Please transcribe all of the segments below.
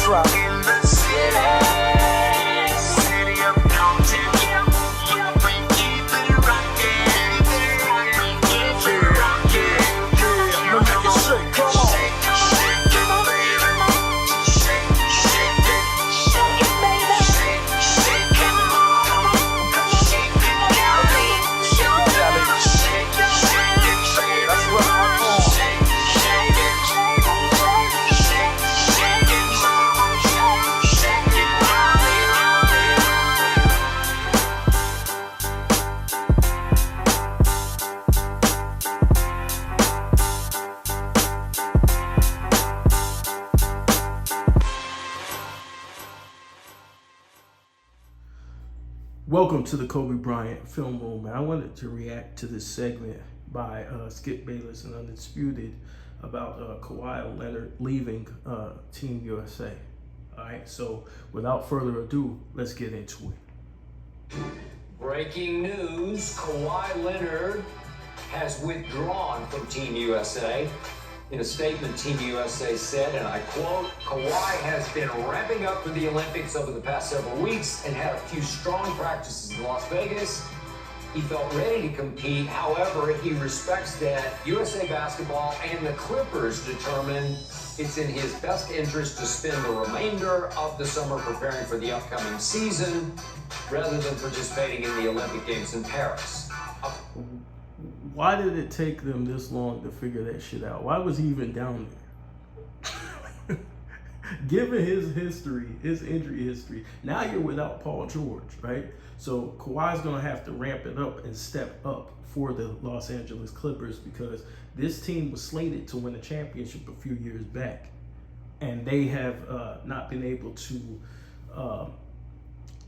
drop. Welcome to the Kobe Bryant Film Room. I wanted to react to this segment by Skip Bayless and Undisputed about Kawhi Leonard leaving Team USA. All right, so without further ado, let's get into it. Breaking news, Kawhi Leonard has withdrawn from Team USA. In a statement, Team USA said, and I quote, Kawhi has been ramping up for the Olympics over the past several weeks and had a few strong practices in Las Vegas. He felt ready to compete. However, he respects that USA Basketball and the Clippers determine it's in his best interest to spend the remainder of the summer preparing for the upcoming season rather than participating in the Olympic Games in Paris. Why did it take them this long to figure that shit out? Why was he even down there? Given his history, his injury history, now you're without Paul George, right? So Kawhi's gonna have to ramp it up and step up for the Los Angeles Clippers because this team was slated to win a championship a few years back, and they have not been able to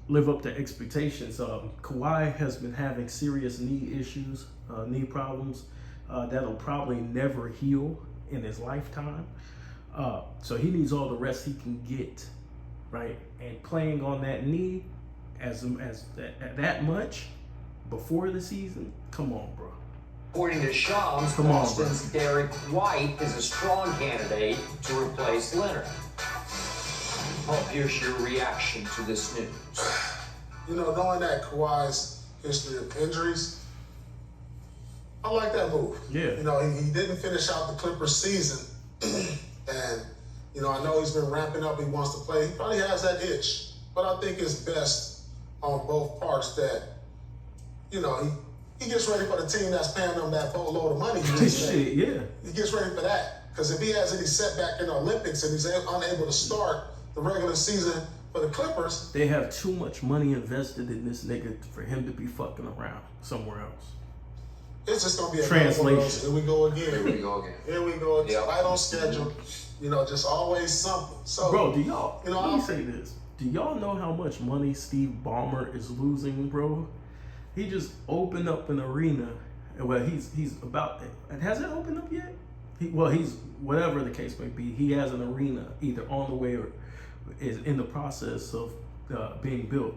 live up to expectations. Kawhi has been having serious knee issues, knee problems that'll probably never heal in his lifetime. So he needs all the rest he can get, right? And playing on that knee as that much before the season, come on, bro. According to Shams, Boston's Derek White is a strong candidate to replace Leonard. Paul, here's your reaction to this news. You know, knowing that Kawhi's history of injuries, I like that move. Yeah. You know, he didn't finish out the Clippers season. And, you know, I know he's been ramping up. He wants to play. He probably has that itch. But I think it's best on both parts that, you know, he gets ready for the team that's paying him that boatload of money. Shit, yeah. He gets ready for that. Because if he has any setback in the Olympics and he's unable to start the regular season for the Clippers, they have too much money invested in this nigga for him to be fucking around somewhere else. It's just gonna be a translation. Here we go again. Here we go again. Here we go. Yep. Right on schedule. You know, just always something. So, bro, do y'all? You know, let me say this. Do y'all know how much money Steve Ballmer is losing, bro? He just opened up an arena. Well, he's about. Has it opened up yet? He's whatever the case may be. He has an arena either on the way or is in the process of being built,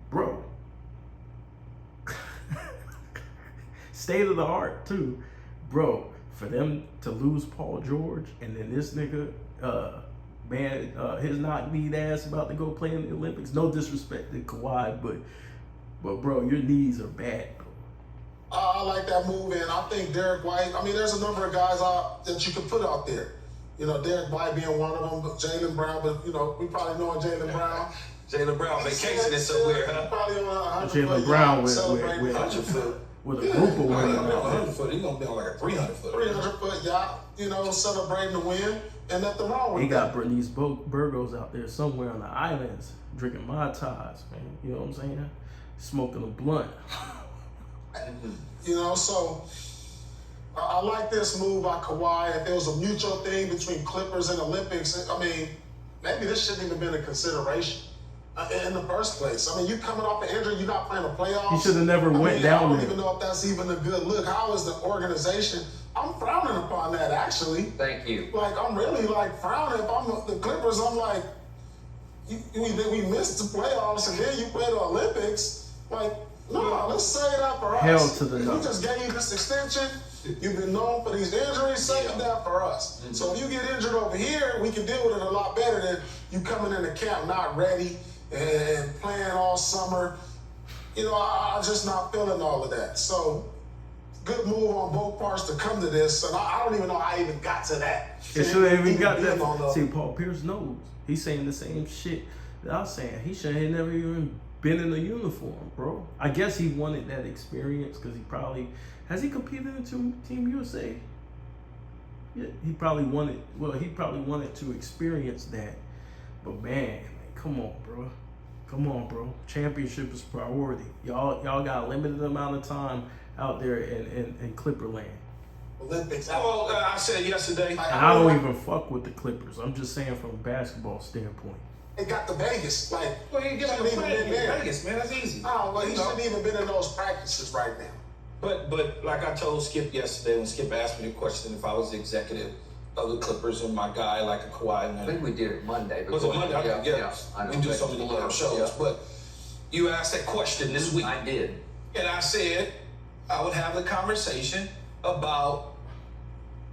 bro. State of the art too, bro. For them to lose Paul George and then this nigga, his knock-kneed ass about to go play in the Olympics. No disrespect to Kawhi, but bro, your knees are bad, bro. I like that move, and I think Derek White. I mean, there's a number of guys that you could put out there. You know, Derek White being one of them, but Jaylen Brown. But you know, we probably know Jaylen Brown. Jaylen Brown vacationing somewhere, huh? Probably on a 100 Jaylen foot Brown yacht, with 100 foot. With a group of women. 100 foot. He's gonna be on like a 300 foot. 300 foot yacht. You know, celebrating the win, and nothing wrong with He that. got these Burgos out there somewhere on the islands drinking Mai Tais, man. You know what I'm saying? Smoking a blunt. You know, so I like this move by Kawhi. If there was a mutual thing between Clippers and Olympics, I mean, maybe this shouldn't even been a consideration in the first place. I mean, you coming off an injury, you're not playing the playoffs. He should have never went down I don't there. even know if that's even a good look. How is the organization? I'm frowning upon that, actually. Thank you. Like, I'm really, like, frowning. If I'm the Clippers, I'm like, we missed the playoffs, and then you play the Olympics. Like, no, let's say that for us. Hell to the We no. just gave you this extension. You've been known for these injuries, save that for us. Mm-hmm. So if you get injured over here, we can deal with it a lot better than you coming into camp not ready and playing all summer. You know, I'm just not feeling all of that. So good move on both parts to come to this. And I don't even know how I even got to that. It should have even got that. See, Paul Pierce knows. He's saying the same shit that I was saying. He should have never even been in a uniform, bro. I guess he wanted that experience because he probably... Has he competed in Team USA? Yeah, he probably wanted to experience that. But man, come on, bro. Come on, bro. Championship is priority. Y'all got a limited amount of time out there in Clipperland. Olympics. Well, I said yesterday. And I don't even fuck with the Clippers. I'm just saying from a basketball standpoint. It got to Vegas. Like, Well, you get shouldn't to even play been in there. Vegas, man. That's easy. Oh, well, he You know? shouldn't even been in those practices right now. But like I told Skip yesterday when Skip asked me the question if I was the executive of the Clippers and my guy like a Kawhi I Leonard. think we did it Monday. but Was it go ahead. Monday? Yeah. I know. We do so many damn shows. Yeah. But you asked that question this week. I did. And I said I would have the conversation about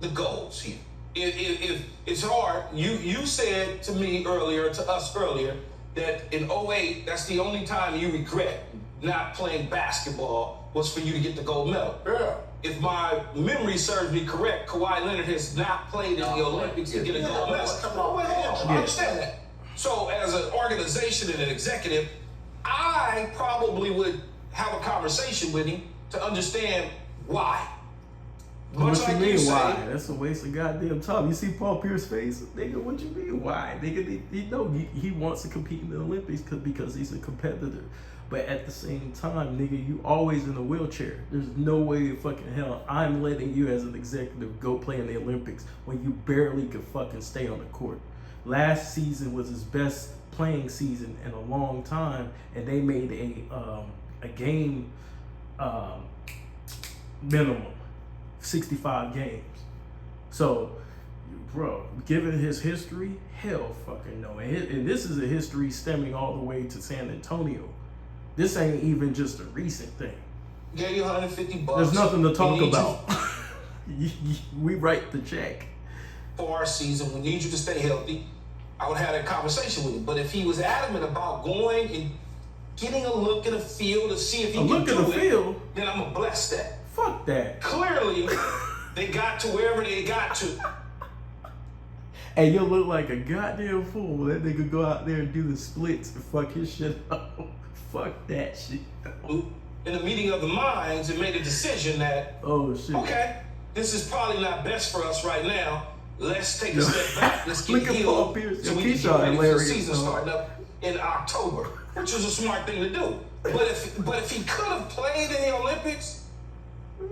the goals here. If it's hard, you said to me earlier, to us earlier, that in 08, that's the only time you regret not playing basketball was for you to get the gold medal. Yeah. If my memory serves me correct, Kawhi Leonard has not played in the Olympics to get a gold medal. that's coming off Well, the I understand that. So as an organization and an executive, I probably would have a conversation with him to understand why. What you mean, say, why? That's a waste of goddamn time. You see Paul Pierce's face? Nigga, what you mean, why? Nigga, he wants to compete in the Olympics because he's a competitor. But at the same time, nigga, you always in a wheelchair. There's no way in fucking hell I'm letting you as an executive go play in the Olympics when you barely could fucking stay on the court. Last season was his best playing season in a long time, and they made a game minimum, 65 games. So, bro, given his history, hell fucking no. And this is a history stemming all the way to San Antonio. This ain't even just a recent thing. gave you $150. There's nothing to talk We need about. We write the check. For our season, we need you to stay healthy. I would have that conversation with him. But if he was adamant about going and getting a look at the field to see if he A can look do at the it, field? then I'm gonna bless that. Fuck that. Clearly, they got to wherever they got to. Hey, you'll look like a goddamn fool. That nigga go out there and do the splits and fuck his shit up. Fuck that shit. In the meeting of the minds, and made a decision that, Oh shit. okay, this is probably not best for us right now. Let's take a step back. Let's get Look at Paul healed Pierce. so we can get Keyshawn ready for the hilarious, season dog. starting up in October, which is a smart thing to do. But if he could have played in the Olympics,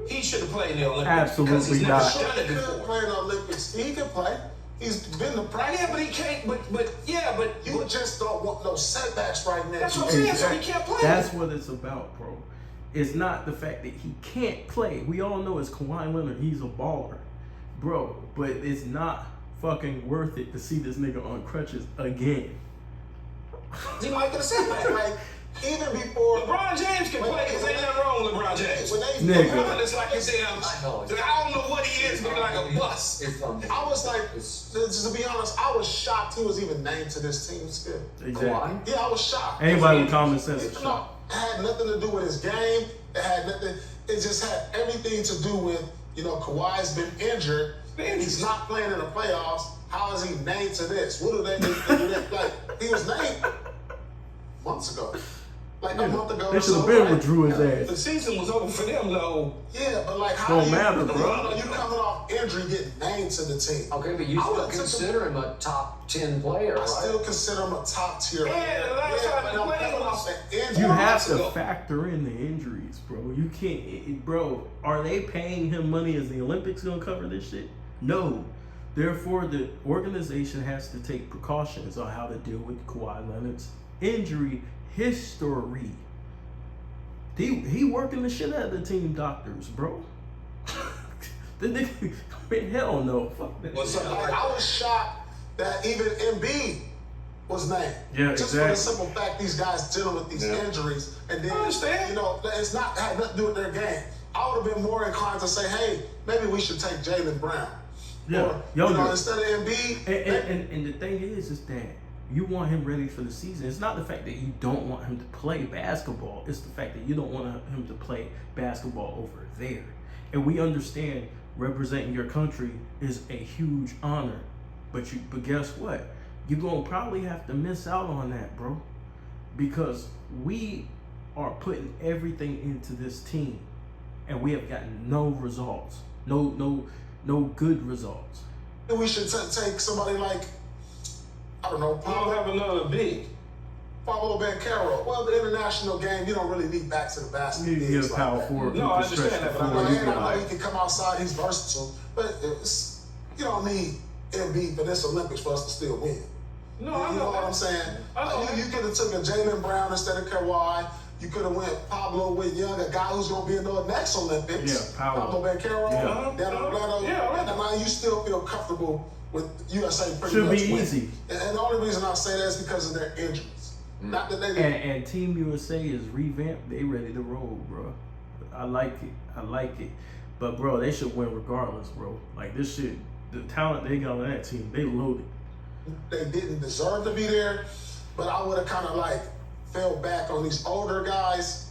he should have played in the Olympics. Absolutely because he's not. never done it He could before. play in the Olympics. He can play. He's been to practice. Yeah, but he can't. But You just don't want no setbacks right now. that's what I'm saying. So he can't play. That's what it's about, bro. It's not the fact that he can't play. We all know it's Kawhi Leonard. He's a baller, bro. But it's not fucking worth it to see this nigga on crutches again. He might get a setback. Like, even before LeBron James can play because ain't nothing wrong with LeBron James. when they Nigga. LeBron is like his damn. I know. I don't know what he is, but like a bus. It's unbelievable. I was like, It's to be honest, I was shocked he was even named to this team still. Exactly. Kawhi. Yeah, I was shocked. Anybody with common sense is It shocked. had nothing to do with his game. It had nothing. It just had everything to do with, Kawhi's been injured. He's not playing in the playoffs. How is he named to this? What do they need to do that? Like, he was named months ago. Like a month ago. They or should have so, been right? with Drew his The ass. season was over for them, though. Yeah, but like, how Don't do matter, bro. You coming off injury, getting named to the team. Okay, but you I still would've took consider him a top 10 player, I right? still consider him a top tier. Yeah, the last time but he I'm played coming was- off an injury. You have months to ago. factor in the injuries, bro. You can't, bro. Are they paying him money? Is the Olympics gonna cover this shit? No. Therefore, the organization has to take precautions on how to deal with Kawhi Leonard's injury history. He working the shit out of the team doctors, bro. The nigga, hell no, fuck that. Well, shit. something Like, I was shocked that even Embiid was named. Yeah, Just for the exactly. simple fact these guys dealing with these injuries, and then I understand. it's not had nothing to do with their game. I would have been more inclined to say, hey, maybe we should take Jaylen Brown. Yeah, or, younger. Instead of Embiid. And the thing is that you want him ready for the season. It's not the fact that you don't want him to play basketball. It's the fact that you don't want him to play basketball over there. And we understand representing your country is a huge honor. But guess what? You're going to probably have to miss out on that, bro. Because we are putting everything into this team. And we have gotten no results. No good results. We should take somebody like, I don't know, We don't have another big. Pablo Banchero. Well, the international game, you don't really need back to the basket. You bigs get a power that. forward. No, who I can stretch understand the that, but floor. I You know can, I know he can come outside, he's versatile, but you don't need Embiid for this Olympics for us to still win. No, I You know know what I'm saying? I know You could have took a Jaylen Brown instead of Kawhi. You could have went Pablo with Young, a guy who's going to be in the next Olympics. Yeah, Pablo Banchero, Yeah. Dan Orlando. Yeah, right. And now you still feel comfortable with USA pretty Should much be winning. easy. And the only reason I say that is because of their injuries. Not that they And Team USA is revamped. They ready to roll, bro. I like it. But bro, they should win regardless, bro. Like this shit, the talent they got on that team, they loaded. they didn't deserve to be there, but I would have kind of like fell back on these older guys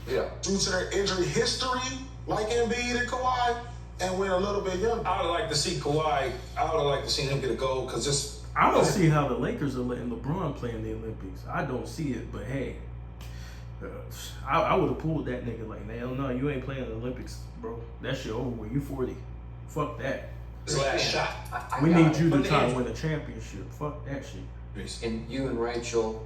Yeah. due to their injury history, like Embiid and Kawhi, and went a little bit younger. I would like to see Kawhi. I would like to see him get a gold because just. I don't see how the Lakers are letting LeBron play in the Olympics. I don't see it, but hey, I would have pulled that nigga like, hell no, you ain't playing the Olympics, bro. That shit over with. You 40. Fuck that. His last shot. We need you to But try to the win a championship. Fuck that shit. And you and Rachel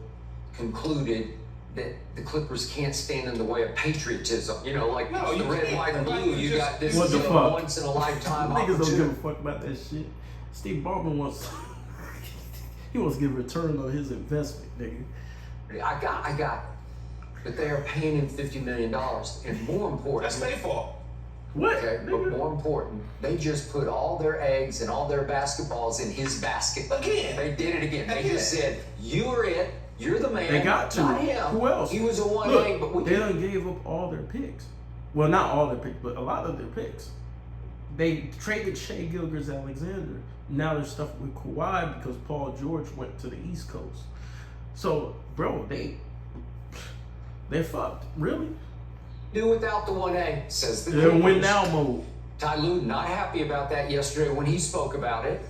concluded that the Clippers can't stand in the way of patriotism. You know, like No, the you red, can't. white, and Like, blue. you You just- got this What the fuck? once in a lifetime Niggas don't give a opportunity. fuck about that shit. Steve Ballmer wants he wants to get a return on his investment, nigga. I got. But they are paying him $50 million, and more important. That's their fault. What? Okay, but nigga? more important, they just put all their eggs and all their basketballs in his basket. Again. They did it again. They Again. just said, "You are it. You're the man." They got to. Not him. Who else? He was a 1A, Look, but we they done gave up all their picks. Well, not all their picks, but a lot of their picks. They traded Shea Gilgeous-Alexander. Now they're stuck with Kawhi because Paul George went to the East Coast. So, bro, they're fucked. Really? do without the 1A, says the They're Clippers. win now mode. Ty Lue not happy about that yesterday when he spoke about it.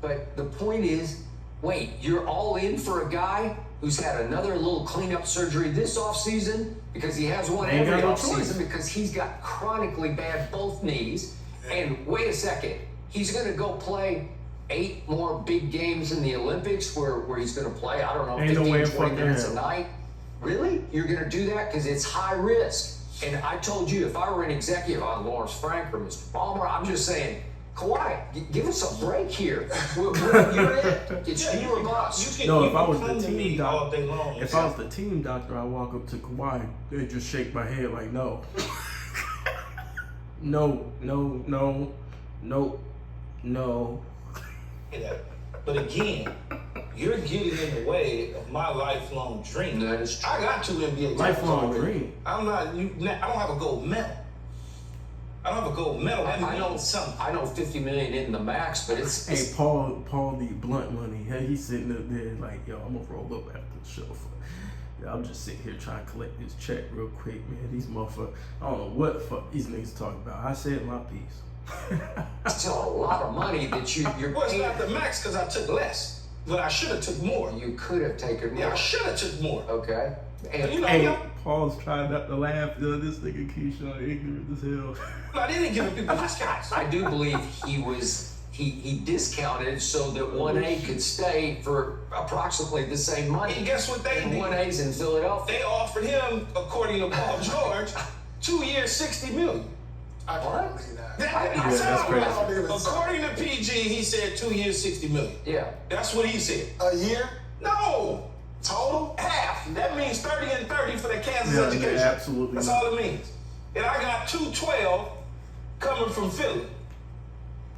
But the point is, wait, you're all in for a guy who's had another little cleanup surgery this offseason because he has one Ain't every got no choice. offseason because he's got chronically bad both knees. And wait a second, he's going to go play 8 more big games in the Olympics where he's going to play, I don't know, Ain't no 15, way in 20 fucking minutes hell. a night? Really? You're going to do that? Because it's high risk. And I told you, if I were an executive on Lawrence Frank or Mr. Ballmer, I'm just saying, Kawhi, give us a break here. You're it. It's you or bust. No, You if I was can the come to team me all doctor, day long. if I was the team doctor, I walk up to Kawhi, they just shake my head like, no. No. But again, you're getting in the way of my lifelong dream. That is true. I got 2 NBA titles Lifelong already. dream. I'm not. I don't have a gold medal. I don't have a gold medal. That I know means something. I know $50 million in the max, but it's Hey, Paul need blunt money. Hey, he's sitting up there like, yo, I'm gonna roll up after the show. I'm just sitting here trying to collect this check real quick, man. These motherfuckers, I don't know what the fuck these niggas talking about. I said my piece. still a lot of money that you're Well, it's paying. not the max because I took less, but I should have took more. You could have taken Yeah, more. I should have took more. Okay. And You know, Hey, Paul's trying not to laugh. Yo, this nigga Keyshawn ignorant as hell. I didn't give people discounts. I do believe he discounted so that 1A could stay for approximately the same money. And guess what they And did? 1A's in Philadelphia. They offered him, according to Paul George, 2 years, $60 million. I What? can't believe that. that's crazy. I don't even- According to PG, he said 2 years, $60 million. Yeah. That's what he said. A year No, total? half. That means 30 and 30 for the Kansas Yeah, education. absolutely That's not. all it means. And I got 212 coming from Philly.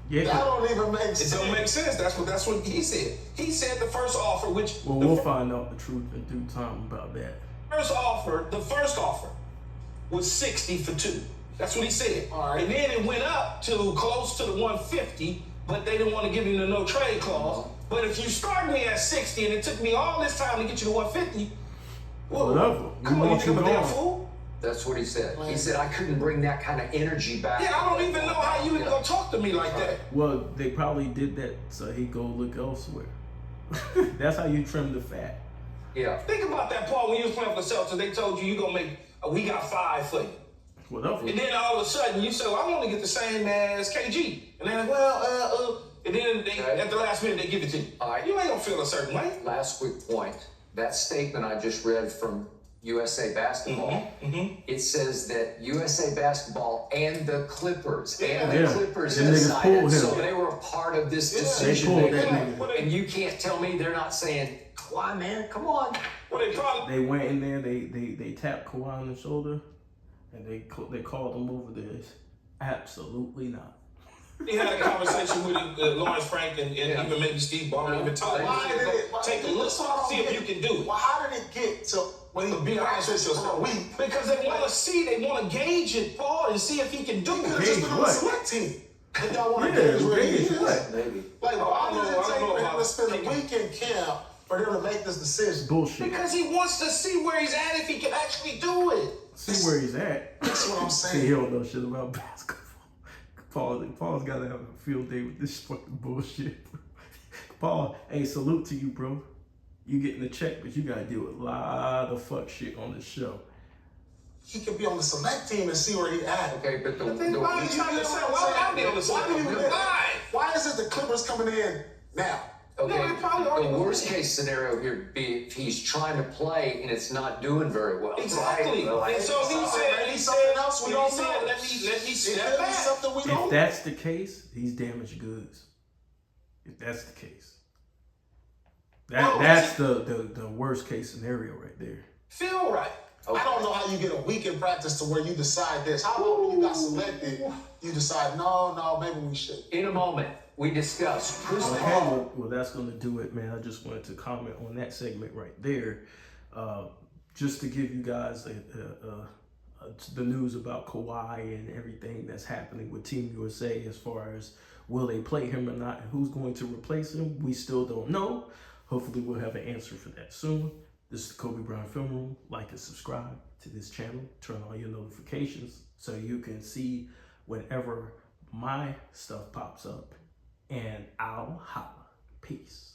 Yeah. That don't even make It sense. don't make sense. That's what he said. He said the first offer, which Well, the we'll find out the truth in due time about that. the first offer was 60 for 2. That's what he said. All right. And then it went up to close to the 150, but they didn't want to give him the no trade clause. But if you start me at 60 and it took me all this time to get you to 150, well, Whatever. come on, you think I'm a damn gone. fool? That's what he said. He said, I couldn't bring that kind of energy back. Yeah, I don't even know how you even gonna talk to me like that. Well, they probably did that so he go look elsewhere. That's how you trim the fat. Yeah. Think about that, Paul, when you was playing for the Celtics, they told you gonna make, we got 5 for you. Whatever. And then all of a sudden you say, well, I want to get the same as KG. And they're like, well, and then they, at the last minute they give it to you. All right. You ain't gonna feel a certain way. Last quick point. That statement I just read from USA Basketball, it says that USA Basketball and the Clippers Yeah. Clippers Them niggas pulled him. decided, so they were a part of this They decision pulled making. that nigga. And you can't tell me they're not saying, Kawhi, man, come on. Well, they probably, They went in there, they tapped Kawhi on the shoulder, and they called him over this. Absolutely not. he had a conversation with Lawrence Frank and even maybe Steve Ballmer, even told him, take a look, see if you can do it. Well, how did it get to when he Be honest with practiced for a yourself. week? Because they want to see, they want to gauge it, Paul, and see if he can do He could have it. just been on the what? select team. If y'all want Yeah, to gauge where he gauge is. what? Maybe. Like, why I does don't it know take for him about to spend a picking. week in camp for them to make this decision? Bullshit. Because he wants to see where he's at if he can actually do it. See where he's at. That's what I'm See, he saying. don't know shit about basketball. Paul's got to have a field day with this fucking bullshit. Paul, hey, salute to you, bro. You getting the check, but you got to deal with a lot of fuck shit on this show. He could be on the select team and see where he at. Okay, but the Then why are you trying to say, why would I be on the Why do you side? think- Why? Why is it the Clippers coming in now? Okay, No, they probably already the won. worst case scenario here would be if he's trying to play and it's not doing very well. Exactly. Right? And so he said, Maybe something else we don't he said, know. let me It step could be back. something we If don't. that's the case, he's damaged goods. If that's the case. That's the worst case scenario right there. Feel right. Okay. I don't know how you get a week in practice to where you decide this. How about when you got selected, you decide, no, maybe we should. In a moment, we discuss Chris Okay, Paul. well, that's going to do it, man. I just wanted to comment on that segment right there. Just to give you guys the news about Kawhi and everything that's happening with Team USA as far as will they play him or not and who's going to replace him, we still don't know. Hopefully we'll have an answer for that soon. This is the Kobe Bryant Film Room. Like and subscribe to this channel. Turn on your notifications so you can see whenever my stuff pops up. And I'll holla. Peace.